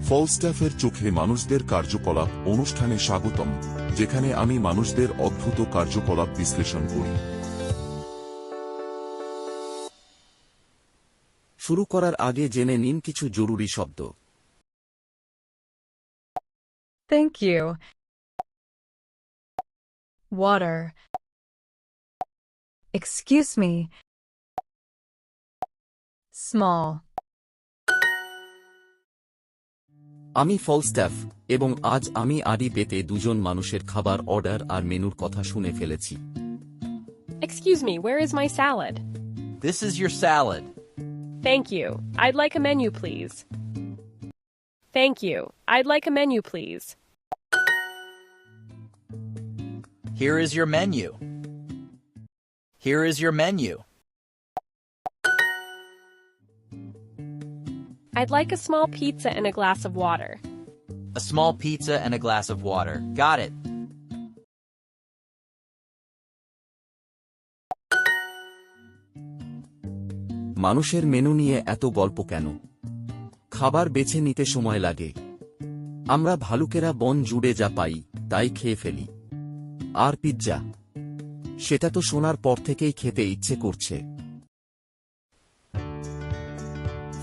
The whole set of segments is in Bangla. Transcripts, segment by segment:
ফলস্টাফের চোখে মানুষদের কার্যকলাপ অনুষ্ঠানে স্বাগতম, যেখানে আমি মানুষদের অদ্ভুত কার্যকলাপ বিশ্লেষণ করি। শুরু করার আগে জেনে নিন কিছু জরুরি শব্দ। Thank you. Water. Excuse me. Small. আমি ফলস্টাফ, এবং আজ আমি আড়ি পেতে দুজন মানুষের খাবার অর্ডার আর মেনুর কথা শুনে ফেলেছি। Excuse me, where is my salad? This is your salad. Thank you. I'd like a menu, please. Thank you. I'd like a menu, please. Here is your menu. Here is your menu. I'd like a small pizza and a glass of water. A small pizza and a glass of water. Got it. মানুষের মেনু নিয়ে এত গল্প কেন? খাবার বেছে নিতে সময় লাগে। আমরা ভালুকেরা বন জুড়ে যা পাই তাই খেয়ে ফেলি। আর পিৎজা, সেটা তো শোনার পর থেকেই খেতে ইচ্ছে করছে।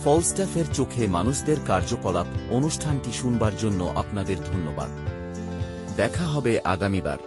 ফলস্টাফের চোখে মানুষদের কার্যকলাপ অনুষ্ঠানটি শুনবার জন্য আপনাদের ধন্যবাদ। দেখা হবে আগামীবার।